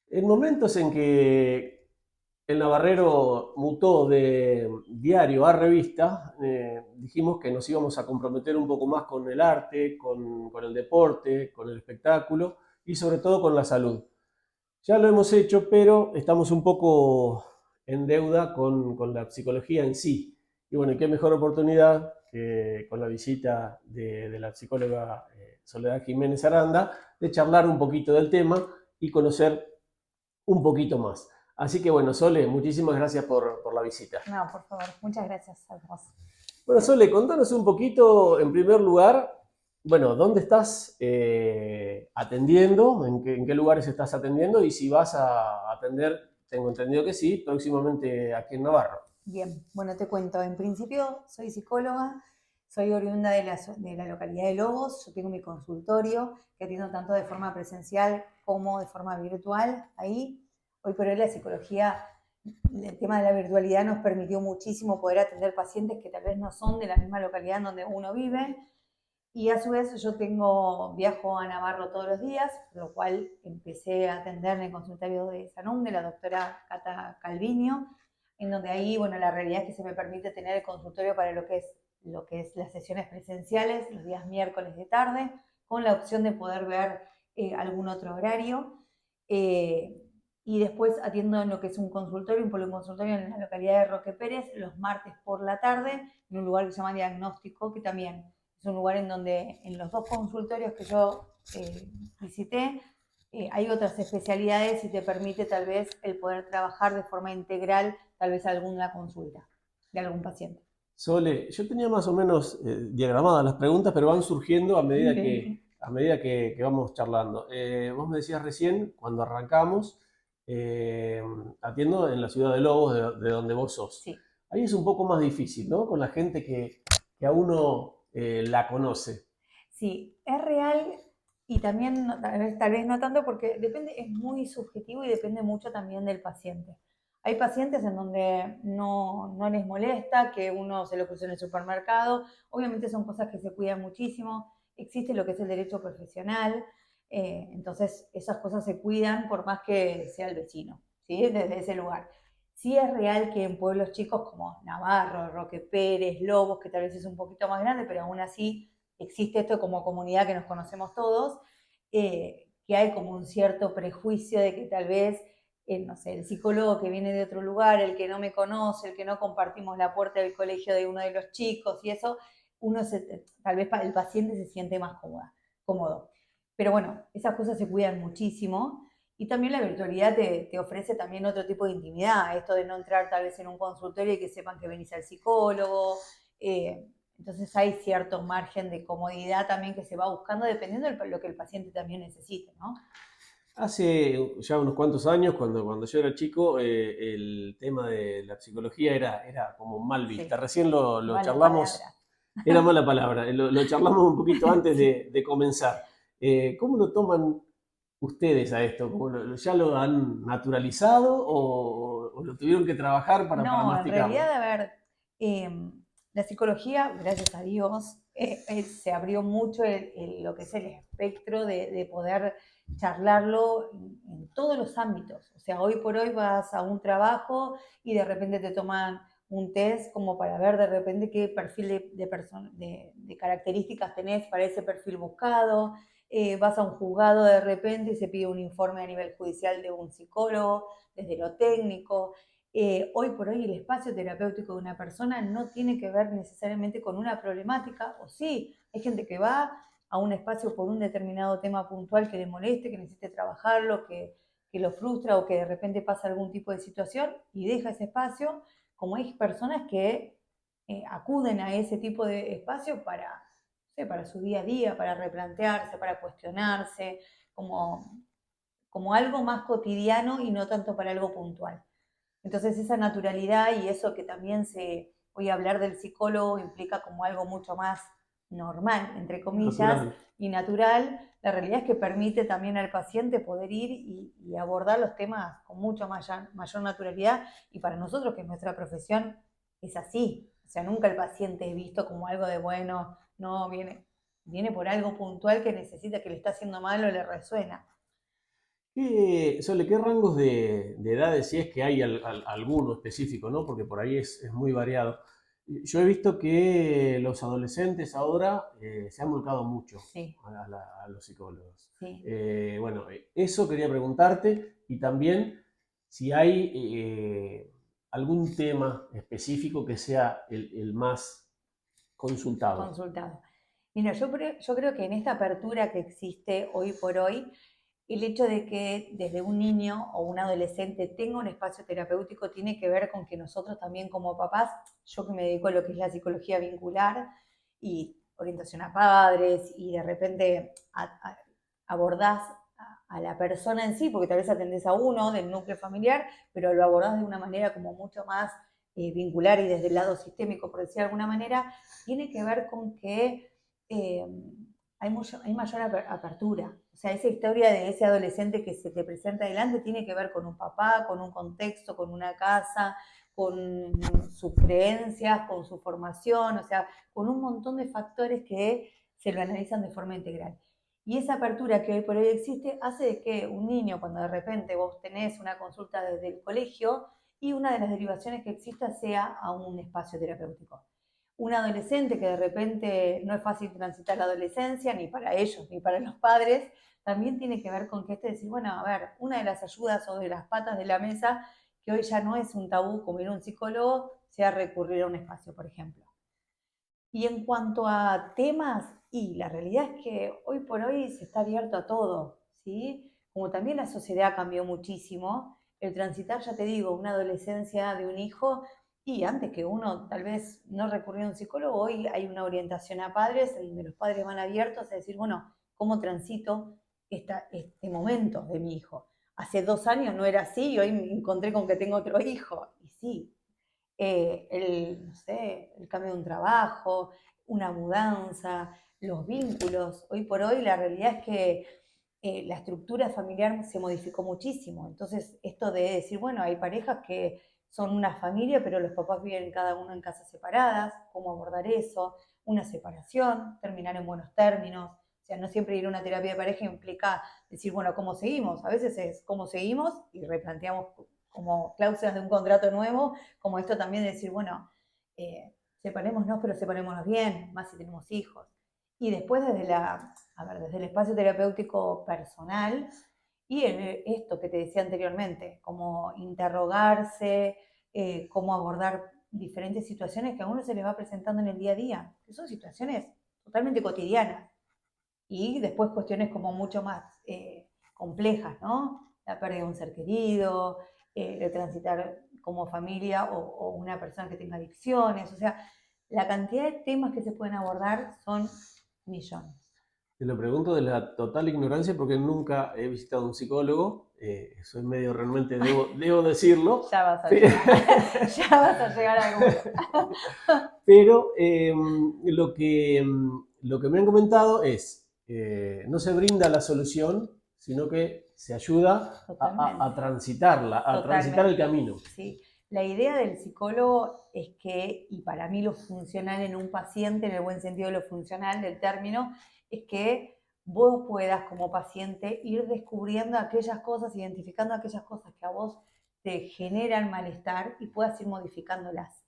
En momentos en que el Navarrero mutó de diario a revista, dijimos que nos íbamos a comprometer un poco más con el arte, con el deporte, con el espectáculo y sobre todo con la salud. Ya lo hemos hecho, pero estamos un poco en deuda con la psicología en sí. Y bueno, qué mejor oportunidad que con la visita de la psicóloga Soledad Jiménez Aranda de charlar un poquito del tema y conocer un poquito más. Así que bueno, Sole, muchísimas gracias por la visita. No, por favor, muchas gracias a vos. Bueno, Sole, contanos un poquito, en primer lugar, bueno, ¿dónde estás atendiendo? En qué lugares estás atendiendo? Y si vas a atender, tengo entendido que sí, próximamente aquí en Navarra. Bien, bueno, te cuento. En principio, soy psicóloga, soy oriunda de la localidad de Lobos. Yo tengo mi consultorio que atiendo tanto de forma presencial como de forma virtual. Ahí, hoy por hoy, la psicología, el tema de la virtualidad nos permitió muchísimo poder atender pacientes que tal vez no son de la misma localidad en donde uno vive. Y a su vez yo viajo a Navarro todos los días, por lo cual empecé a atender en el consultorio de Sanum, de la doctora Cata Calviño, en donde ahí, bueno, la realidad es que se me permite tener el consultorio para lo que es las sesiones presenciales, los días miércoles de tarde, con la opción de poder ver algún otro horario. Eh, y después atiendo en lo que es un consultorio, un policonsultorio en la localidad de Roque Pérez, los martes por la tarde, en un lugar que se llama Diagnóstico, que también es un lugar en donde en los dos consultorios que yo visité hay otras especialidades y te permite tal vez el poder trabajar de forma integral, tal vez alguna consulta de algún paciente. Sole, yo tenía más o menos diagramadas las preguntas, pero van surgiendo Bien. a medida que vamos charlando. Vos me decías recién, cuando arrancamos, eh, atiendo en la ciudad de Lobos, de donde vos sos. Sí, Ahí es un poco más difícil, ¿no? Con la gente que a uno la conoce. sí, es real y también tal vez no tanto porque depende, es muy subjetivo y depende mucho también del paciente. Hay pacientes en donde no les molesta que uno se lo cruce en el supermercado, obviamente son cosas que se cuidan muchísimo, existe lo que es el derecho profesional, entonces esas cosas se cuidan por más que sea el vecino, ¿sí? Desde ese lugar. Sí es real que en pueblos chicos como Navarro, Roque Pérez, Lobos, que tal vez es un poquito más grande, pero aún así existe esto como comunidad que nos conocemos todos, que hay como un cierto prejuicio de que tal vez, no sé, el psicólogo que viene de otro lugar, el que no me conoce, el que no compartimos la puerta del colegio de uno de los chicos y eso, tal vez el paciente se siente más cómodo. Pero bueno, esas cosas se cuidan muchísimo. Y también la virtualidad te ofrece también otro tipo de intimidad, esto de no entrar tal vez en un consultorio y que sepan que venís al psicólogo. eh, entonces hay cierto margen de comodidad también que se va buscando dependiendo de lo que el paciente también necesite, ¿no? Hace ya unos cuantos años, cuando yo era chico, el tema de la psicología era como mal vista. Sí, Recién lo mala charlamos, palabra. era mala palabra, lo charlamos un poquito antes Sí. de comenzar. ¿Cómo lo toman ustedes a esto? ¿Ya lo han naturalizado o lo tuvieron que trabajar para No, en masticarlo? realidad, a ver, eh, la psicología, gracias a Dios, se abrió mucho lo que es el espectro de poder charlarlo en todos los ámbitos. O sea, hoy por hoy vas a un trabajo y de repente te toman un test como para ver de repente qué perfil de características tenés para ese perfil buscado. Vas a un juzgado de repente y se pide un informe a nivel judicial de un psicólogo, desde lo técnico. Hoy por hoy el espacio terapéutico de una persona no tiene que ver necesariamente con una problemática, o sí, hay gente que va a un espacio por un determinado tema puntual que le moleste, que necesite trabajarlo, que lo frustra o que de repente pasa algún tipo de situación y deja ese espacio, como hay personas que acuden a ese tipo de espacio para, no sé, para su día a día, para replantearse, para cuestionarse, como, como algo más cotidiano y no tanto para algo puntual. Entonces esa naturalidad y eso que también hoy hablar del psicólogo implica como algo mucho más normal, entre comillas, Natural. y natural, la realidad es que permite también al paciente poder ir y abordar los temas con mucho mayor naturalidad y para nosotros que nuestra profesión es así, o sea, nunca el paciente es visto como algo de bueno, no, viene por algo puntual que necesita, que le está haciendo mal o le resuena. Sole, ¿qué rangos de edades, si es que hay alguno específico, ¿no? Porque por ahí es muy variado? Yo he visto que los adolescentes ahora se han volcado mucho Sí, a los psicólogos. sí. Bueno, eso quería preguntarte y también si hay algún tema específico que sea el más consultado. Consultado. Mira, yo creo que en esta apertura que existe hoy por hoy, el hecho de que desde un niño o un adolescente tenga un espacio terapéutico tiene que ver con que nosotros también como papás, yo que me dedico a lo que es la psicología vincular y orientación a padres y de repente abordás a la persona en sí, porque tal vez atendés a uno del núcleo familiar, pero lo abordás de una manera como mucho más vincular y desde el lado sistémico, por decir de alguna manera, tiene que ver con que eh, hay mayor apertura. O sea, esa historia de ese adolescente que se te presenta adelante tiene que ver con un papá, con un contexto, con una casa, con sus creencias, con su formación, o sea, con un montón de factores que se lo analizan de forma integral. Y esa apertura que hoy por hoy existe hace de que un niño, cuando de repente vos tenés una consulta desde el colegio, y una de las derivaciones que exista sea a un espacio terapéutico. Un adolescente que de repente no es fácil transitar la adolescencia, ni para ellos, ni para los padres, también tiene que ver con que decir, bueno, a ver, una de las ayudas o de las patas de la mesa, que hoy ya no es un tabú como ir a un psicólogo, sea recurrir a un espacio, por ejemplo. Y en cuanto a temas, y la realidad es que hoy por hoy se está abierto a todo, ¿sí? Como también la sociedad cambió muchísimo, el transitar, ya te digo, una adolescencia de un hijo, y antes que uno tal vez no recurrió a un psicólogo, hoy hay una orientación a padres en donde los padres van abiertos a decir, bueno, ¿cómo transito este momento de mi hijo? Hace 2 años no era así y hoy me encontré con que tengo otro hijo. Y sí, no sé, el cambio de un trabajo, una mudanza, los vínculos. Hoy por hoy la realidad es que la estructura familiar se modificó muchísimo. Entonces, esto de decir, bueno, hay parejas que son una familia, pero los papás viven cada uno en casas separadas, cómo abordar eso, una separación, terminar en buenos términos. O sea, no siempre ir a una terapia de pareja implica decir, bueno, ¿cómo seguimos? A veces es cómo seguimos y replanteamos como cláusulas de un contrato nuevo, como esto también de decir, bueno, separémonos, pero separémonos bien, más si tenemos hijos. Y después desde el espacio terapéutico personal y esto que te decía anteriormente, como interrogarse, cómo abordar diferentes situaciones que a uno se les va presentando en el día a día, que son situaciones totalmente cotidianas. Y después cuestiones como mucho más complejas, ¿no? La pérdida de un ser querido, de transitar como familia o una persona que tenga adicciones, o sea, la cantidad de temas que se pueden abordar son millones. Te lo pregunto de la total ignorancia porque nunca he visitado un psicólogo, soy medio realmente, debo decirlo, Ya vas a llegar, ya vas a llegar al alguno. pero lo que me han comentado es, no se brinda la solución, sino que se ayuda a Totalmente. transitarla, a transitar el Totalmente, camino. sí. La idea del psicólogo es que, y para mí lo funcional en un paciente, en el buen sentido de lo funcional del término, es que vos puedas como paciente ir descubriendo aquellas cosas, identificando aquellas cosas que a vos te generan malestar y puedas ir modificándolas.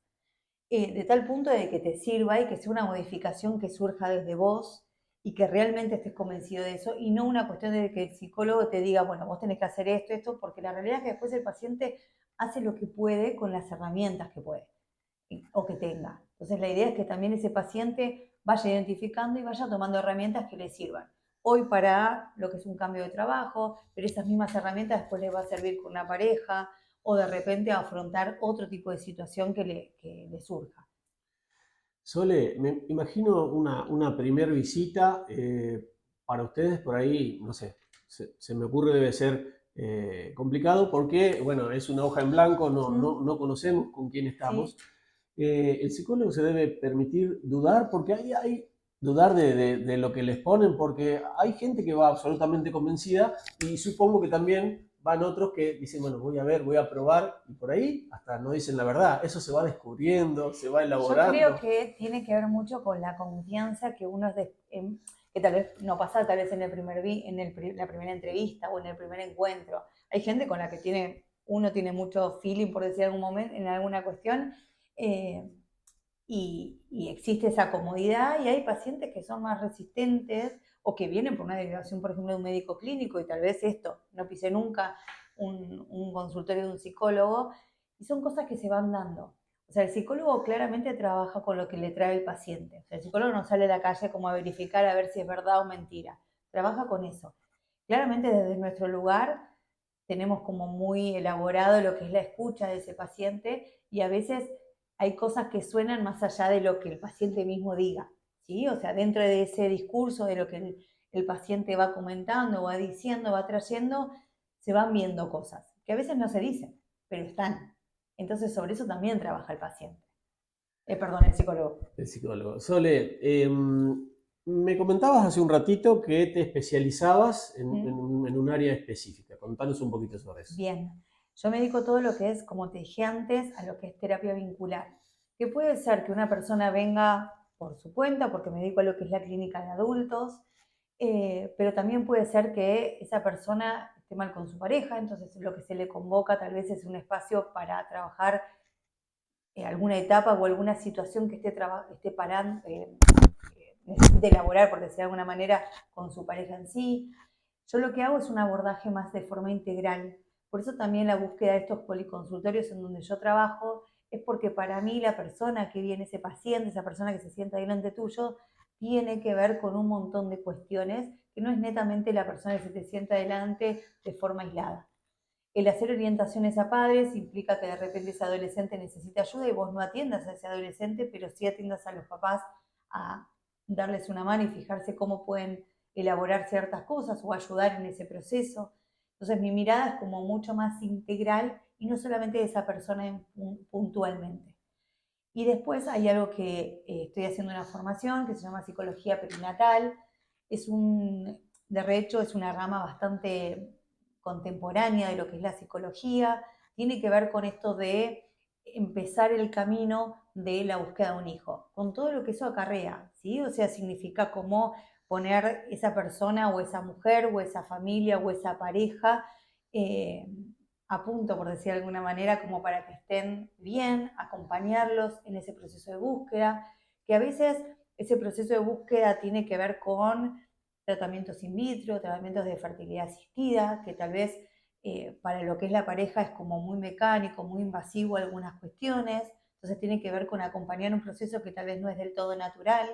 De tal punto de que te sirva y que sea una modificación que surja desde vos y que realmente estés convencido de eso y no una cuestión de que el psicólogo te diga, bueno, vos tenés que hacer esto, porque la realidad es que después el paciente hace lo que puede con las herramientas que puede o que tenga. Entonces la idea es que también ese paciente vaya identificando y vaya tomando herramientas que le sirvan. Hoy para lo que es un cambio de trabajo, pero esas mismas herramientas después le va a servir con una pareja o de repente a afrontar otro tipo de situación que le surja. Sole, me imagino una primer visita para ustedes por ahí, no sé, se me ocurre debe ser complicado porque, bueno, es una hoja en blanco, ¿Mm? no conocemos con quién estamos. Sí, El psicólogo se debe permitir dudar porque hay dudar de lo que les ponen porque hay gente que va absolutamente convencida y supongo que también van otros que dicen, bueno, voy a ver, voy a probar y por ahí hasta no dicen la verdad. Eso se va descubriendo, se va yo creo elaborando. que tiene que ver mucho con la confianza que uno que tal vez no pasa tal vez en la primera entrevista o en el primer encuentro. Hay gente con la que uno tiene mucho feeling, por decir algún momento, en alguna cuestión, eh, y existe esa comodidad, y hay pacientes que son más resistentes o que vienen por una derivación, por ejemplo, de un médico clínico y tal vez no pise nunca un consultorio de un psicólogo, y son cosas que se van dando. O sea, el psicólogo claramente trabaja con lo que le trae el paciente. O sea, el psicólogo no sale a la calle como a verificar a ver si es verdad o mentira. Trabaja con eso. Claramente desde nuestro lugar tenemos como muy elaborado lo que es la escucha de ese paciente, y a veces hay cosas que suenan más allá de lo que el paciente mismo diga, ¿sí? O sea, dentro de ese discurso, de lo que el paciente va comentando, va diciendo, va trayendo, se van viendo cosas que a veces no se dicen, pero están. Entonces, sobre eso también trabaja el paciente. Perdón, el psicólogo. El psicólogo. Sole, me comentabas hace un ratito que te especializabas en un área específica. Contanos un poquito sobre eso. Bien, yo me dedico a todo lo que es, como te dije antes, a lo que es terapia vincular, que puede ser que una persona venga por su cuenta, porque me dedico a lo que es la clínica de adultos, pero también puede ser que esa persona esté mal con su pareja, entonces lo que se le convoca tal vez es un espacio para trabajar alguna etapa o alguna situación que esté parando, necesite elaborar, por decir de alguna manera, con su pareja en sí. Yo lo que hago es un abordaje más de forma integral. Por eso también la búsqueda de estos policonsultorios en donde yo trabajo es porque para mí la persona que viene, ese paciente, esa persona que se sienta delante tuyo, tiene que ver con un montón de cuestiones que no es netamente la persona que se te sienta delante de forma aislada. El hacer orientaciones a padres implica que de repente ese adolescente necesita ayuda y vos no atiendas a ese adolescente, pero sí atiendas a los papás a darles una mano y fijarse cómo pueden elaborar ciertas cosas o ayudar en ese proceso. Entonces mi mirada es como mucho más integral y no solamente de esa persona puntualmente. Y después hay algo que estoy haciendo una formación que se llama psicología perinatal. De hecho, es una rama bastante contemporánea de lo que es la psicología. Tiene que ver con esto de empezar el camino de la búsqueda de un hijo, con todo lo que eso acarrea, ¿sí? O sea, significa cómo poner esa persona o esa mujer o esa familia o esa pareja eh, a punto, por decir de alguna manera, como para que estén bien, acompañarlos en ese proceso de búsqueda, que a veces ese proceso de búsqueda tiene que ver con tratamientos in vitro, tratamientos de fertilidad asistida, que tal vez para lo que es la pareja es como muy mecánico, muy invasivo algunas cuestiones, entonces tiene que ver con acompañar un proceso que tal vez no es del todo natural.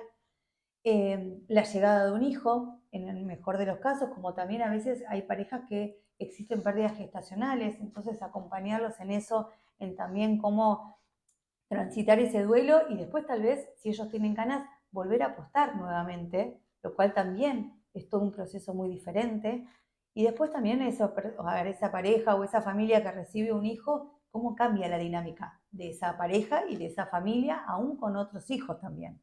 La llegada de un hijo, en el mejor de los casos, como también a veces hay parejas que existen pérdidas gestacionales, entonces acompañarlos en eso, en también cómo transitar ese duelo y después tal vez, si ellos tienen ganas, volver a apostar nuevamente, lo cual también es todo un proceso muy diferente. Y después también esa pareja o esa familia que recibe un hijo, cómo cambia la dinámica de esa pareja y de esa familia, aún con otros hijos también.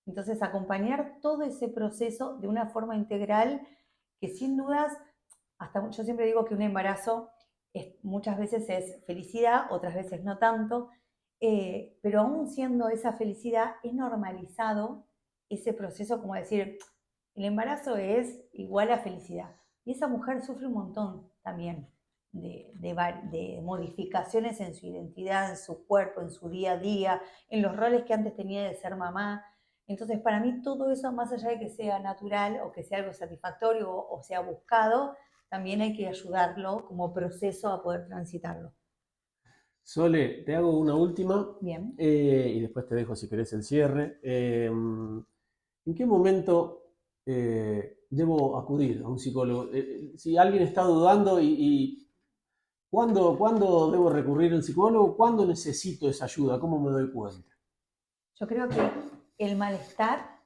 Entonces, acompañar todo ese proceso de una forma integral que sin dudas, yo siempre digo que un embarazo muchas veces es felicidad, otras veces no tanto, pero aún siendo esa felicidad, es normalizado ese proceso, como decir, el embarazo es igual a felicidad. Y esa mujer sufre un montón también de modificaciones en su identidad, en su cuerpo, en su día a día, en los roles que antes tenía de ser mamá. Entonces, para mí todo eso, más allá de que sea natural o que sea algo satisfactorio o sea buscado, también hay que ayudarlo como proceso a poder transitarlo. Sole, te hago una última Bien. y después te dejo si querés el cierre. ¿En qué momento debo acudir a un psicólogo? Si alguien está dudando y ¿cuándo debo recurrir al psicólogo? ¿Cuándo necesito esa ayuda? ¿Cómo me doy cuenta? Yo creo que el malestar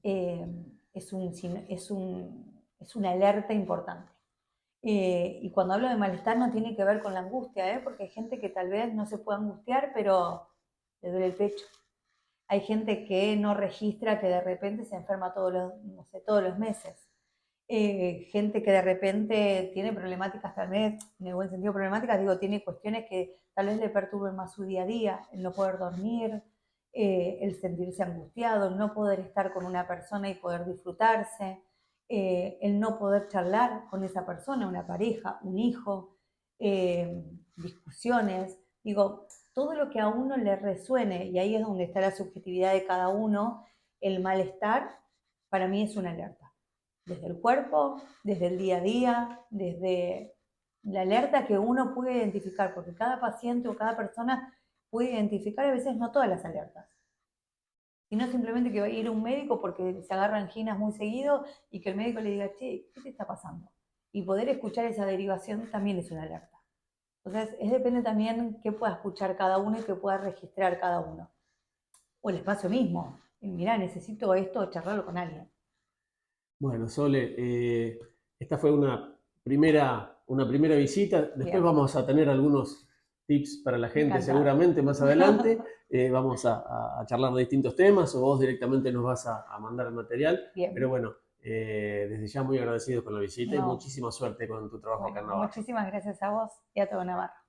eh, es una alerta importante. Y cuando hablo de malestar no tiene que ver con la angustia, porque hay gente que tal vez no se puede angustiar, pero le duele el pecho. Hay gente que no registra que de repente se enferma no sé, todos los meses. Gente que de repente tiene problemáticas, tal vez, en el buen sentido problemáticas, digo, tiene cuestiones que tal vez le perturben más su día a día, el no poder dormir, el sentirse angustiado, el no poder estar con una persona y poder disfrutarse, el no poder charlar con esa persona, una pareja, un hijo, discusiones. Digo, todo lo que a uno le resuene, y ahí es donde está la subjetividad de cada uno, el malestar para mí es una alerta. Desde el cuerpo, desde el día a día, desde la alerta que uno puede identificar, porque cada paciente o cada persona puede identificar a veces no todas las alertas, sino simplemente que va a ir a un médico porque se agarra anginas muy seguido y que el médico le diga, che, ¿qué te está pasando? Y poder escuchar esa derivación también es una alerta. Entonces, depende también qué pueda escuchar cada uno y qué pueda registrar cada uno. O el espacio mismo. Mirá, necesito esto, charlarlo con alguien. Bueno, Sole, esta fue una primera visita. Después Bien, vamos a tener algunos tips para la gente encantada. seguramente más adelante. Vamos a charlar de distintos temas o vos directamente nos vas a mandar el material. Pero Bien, bueno, desde ya muy agradecido con la visita y no, muchísima suerte con tu trabajo acá bueno, en Navarra. muchísimas gracias a vos y a todo Navarra.